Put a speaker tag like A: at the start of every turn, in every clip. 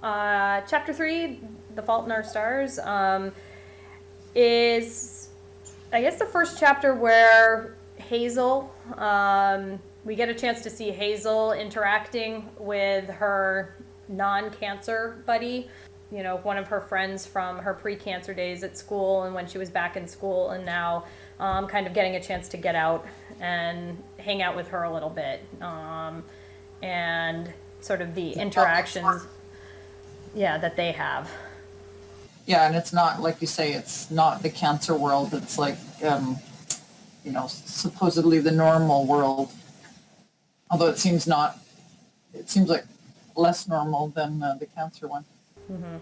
A: Chapter 3, The Fault in Our Stars, is, I guess, the first chapter where Hazel, we get a chance to see Hazel interacting with her non-cancer buddy, you know, one of her friends from her pre-cancer days at school and when she was back in school, and now kind of getting a chance to get out and hang out with her a little bit, and sort of the interactions, yeah, that they have.
B: Yeah, and it's not, like you say, it's not the cancer world. It's like, supposedly the normal world. Although it seems like less normal than the cancer one.
A: Mm-hmm.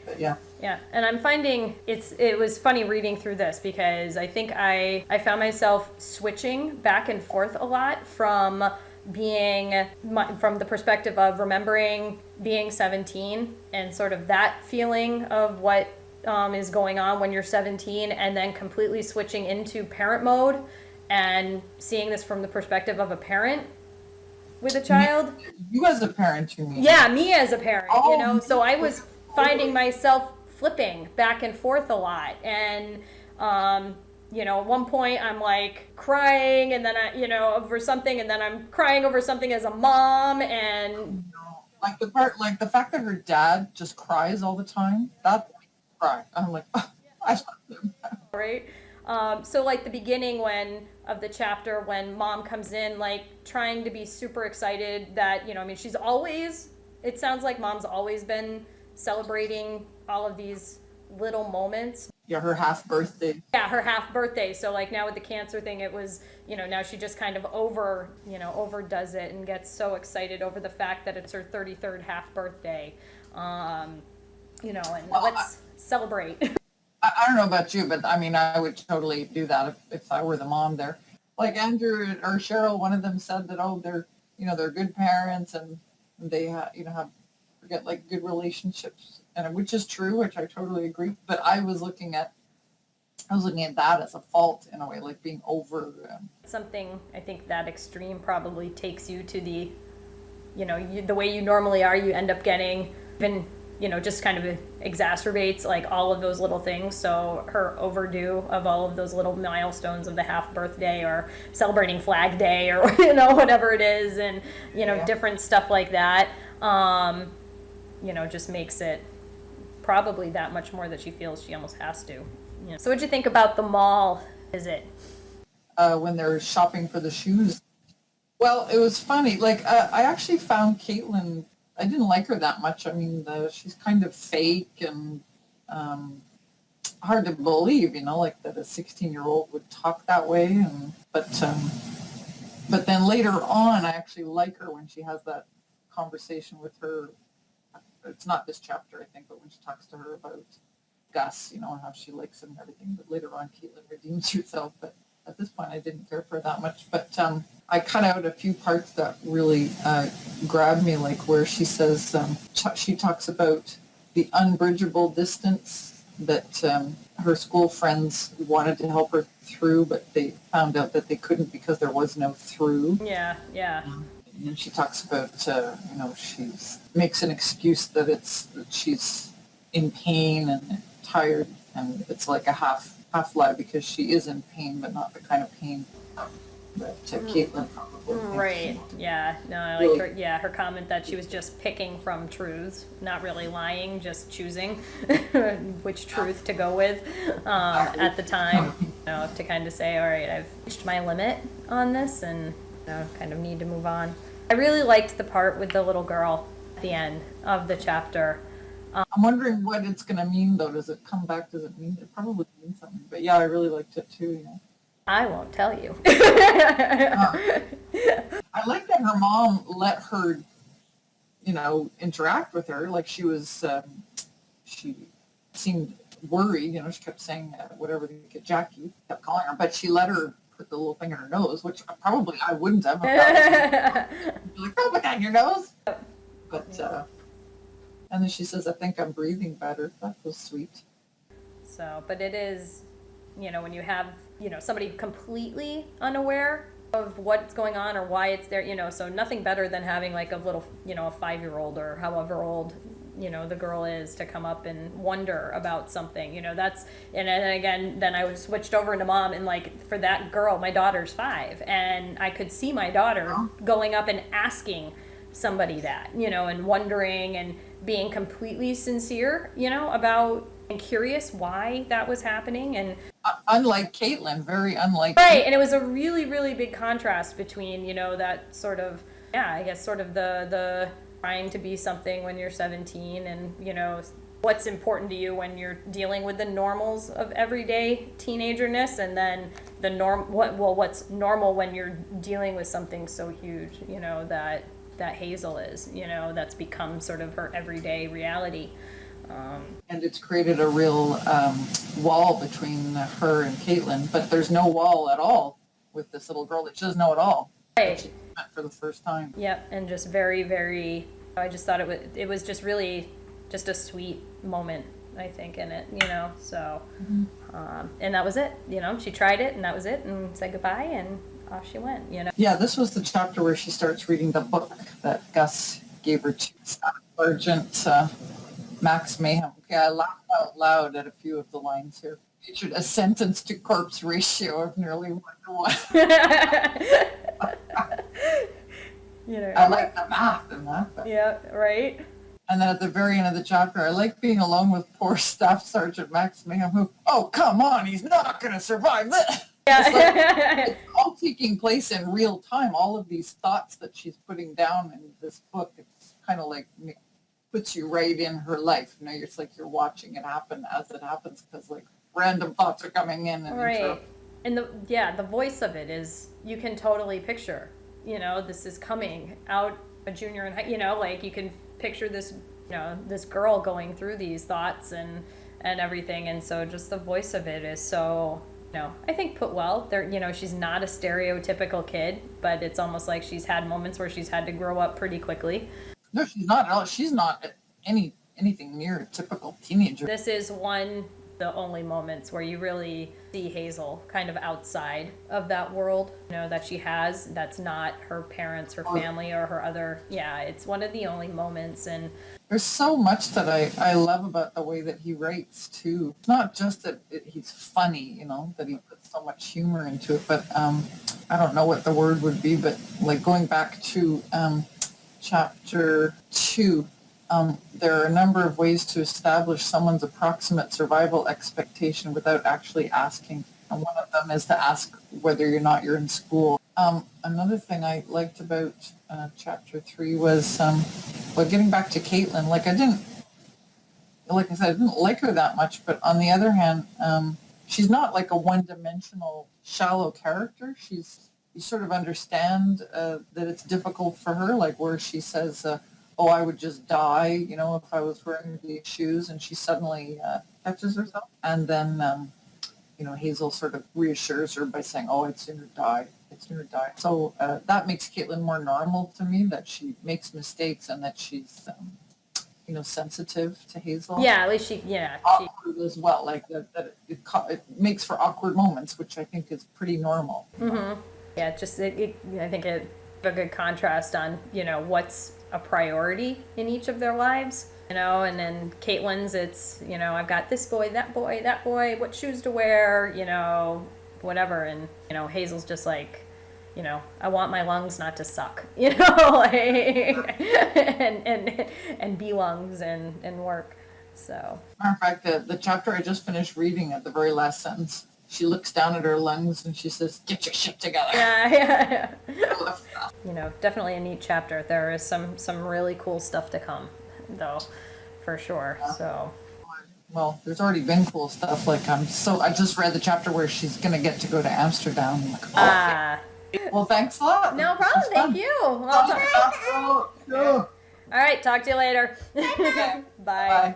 B: But yeah.
A: Yeah, and I'm finding it was funny reading through this because I think I found myself switching back and forth a lot from the perspective of remembering being 17 and sort of that feeling of what is going on when you're 17, and then completely switching into parent mode and seeing this from the perspective of a parent with a child.
B: You as a parent, you mean?
A: Yeah, me as a parent,
B: Oh,
A: so I was finding myself flipping back and forth a lot. And, at one point I'm like crying and then over something, and then I'm crying over something as a mom. And
B: like the fact that her dad just cries all the time, that cry. I'm like, oh, I love him.
A: Right. So like the beginning of the chapter when mom comes in, like trying to be super excited that, it sounds like mom's always been celebrating all of these little moments.
B: Yeah, her half birthday.
A: Yeah, her half birthday. So like now with the cancer thing, it was, now she just kind of overdoes it and gets so excited over the fact that it's her 33rd half birthday. And let's celebrate.
B: I don't know about you, but I mean, I would totally do that if I were the mom there. Like Andrew or Cheryl, one of them said that, they're good parents and they have like good relationships, and which is true, which I totally agree. But I was looking at that as a fault in a way, like being over.
A: Something I think that extreme probably takes you to the, the way you normally are. You end up getting even, just kind of exacerbates like all of those little things. So her overdue of all of those little milestones of the half birthday or celebrating Flag Day or whatever it is, and different stuff like that. Just makes it probably that much more that she feels she almost has to. Yeah. So what'd you think about the mall visit?
B: When they're shopping for the shoes. Well, it was funny. Like, I actually found Caitlin, I didn't like her that much. I mean, she's kind of fake and hard to believe, like that a 16-year-old would talk that way. But then later on, I actually like her when she has that conversation with her. It's not this chapter, I think, but when she talks to her about Gus, and how she likes him and everything. But later on, Caitlin redeems herself. But at this point, I didn't care for her that much. But I cut out a few parts that really grabbed me, like where she says, she talks about the unbridgeable distance that her school friends wanted to help her through, but they found out that they couldn't because there was no through.
A: Yeah.
B: And she talks about, she makes an excuse that she's in pain and tired, and it's like a half lie because she is in pain, but not the kind of pain that Caitlin probably thinks.
A: Right. Yeah. No, I like her. Yeah, her comment that she was just picking from truths, not really lying, just choosing which truth to go with at the time. To kind of say, all right, I've reached my limit on this, and kind of need to move on. I really liked the part with the little girl at the end of the chapter.
B: I'm wondering what it's going to mean, though. Does it come back? Does it mean? It probably means something. But yeah, I really liked it too.
A: I won't tell you.
B: I like that her mom let her, interact with her. Like she was, she seemed worried. She kept saying whatever they get Jackie, kept calling her, but she let her put the little thing in her nose, which probably I wouldn't have. Like, oh, put that in your nose. But and then she says, I think I'm breathing better. That was sweet.
A: So, but it is, when you have, somebody completely unaware of what's going on or why it's there, so nothing better than having like a little, a 5-year-old or however old, the girl is to come up and wonder about something, that's, and then again, then I was switched over into mom, and like for that girl, my daughter's 5, and I could see my daughter going up and asking somebody that, and wondering and being completely sincere, about and curious why that was happening. And
B: unlike Caitlin, very unlike.
A: Right, and it was a really, really big contrast between, that sort of, I guess sort of the trying to be something when you're 17, and, what's important to you when you're dealing with the normals of everyday teenagerness, and then what's normal when you're dealing with something so huge, that Hazel is, that's become sort of her everyday reality.
B: And it's created a real wall between her and Caitlin, but there's no wall at all with this little girl that she doesn't know at all.
A: Right.
B: She met for the first time.
A: Yep, and just very, very, I just thought it was just really just a sweet moment, I think, in it, so, and that was it, she tried it, and that was it, and said goodbye, and off she went,
B: Yeah, this was the chapter where she starts reading the book that Gus gave her to Sergeant Max Mayhem. Okay, I laughed out loud at a few of the lines here. Featured a sentence to corpse ratio of nearly 1 to 1. I like the math in that. But.
A: Yeah, right.
B: And then at the very end of the chapter, I like being alone with poor Staff Sergeant Max Mayhem, who, oh, come on, he's not going to survive this.
A: Yeah.
B: It's all taking place in real time. All of these thoughts that she's putting down in this book, it's kind of like puts you right in her life. It's like you're watching it happen as it happens, because like random thoughts are coming in. And
A: right. And the voice of it is, you can totally picture, this is coming out a junior in high, like you can picture this, this girl going through these thoughts and everything. And so just the voice of it is so, I think put well there. She's not a stereotypical kid, but it's almost like she's had moments where she's had to grow up pretty quickly.
B: No, she's not at all. She's not anything near a typical teenager.
A: This is the only moments where you really see Hazel kind of outside of that world, that she has, that's not her parents, her family, or her other, it's one of the only moments. And
B: there's so much that I love about the way that he writes too. It's not just that he's funny, that he puts so much humor into it, but I don't know what the word would be, but like going back to chapter 2, there are a number of ways to establish someone's approximate survival expectation without actually asking. And one of them is to ask whether or not you're in school. Another thing I liked about chapter 3 was, getting back to Caitlin, like I said, I didn't like her that much, but on the other hand, she's not like a one-dimensional, shallow character. You sort of understand that it's difficult for her, like where she says, I would just die, if I was wearing these shoes, and she suddenly catches herself. And then, Hazel sort of reassures her by saying, I'd sooner die. So that makes Caitlin more normal to me, that she makes mistakes and that she's, sensitive to Hazel.
A: Yeah, at least
B: awkward as well, like that it makes for awkward moments, which I think is pretty normal.
A: Mm-hmm. Yeah, I think a good contrast on, what's a priority in each of their lives, and then Caitlin's, it's, I've got this boy, that boy, what shoes to wear, whatever. And, Hazel's just like, I want my lungs not to suck, like, and be lungs and work. So.
B: Matter of fact, the chapter I just finished reading, at the very last sentence, she looks down at her lungs and she says, get your shit together.
A: Yeah. Definitely a neat chapter. There is some really cool stuff to come, though, for sure. Yeah. So.
B: Well, there's already been cool stuff. Like, I just read the chapter where she's going to get to go to Amsterdam. I'm like, okay. Well, thanks a lot.
A: No problem. Thank you. All right. Talk to you later. Bye. Bye.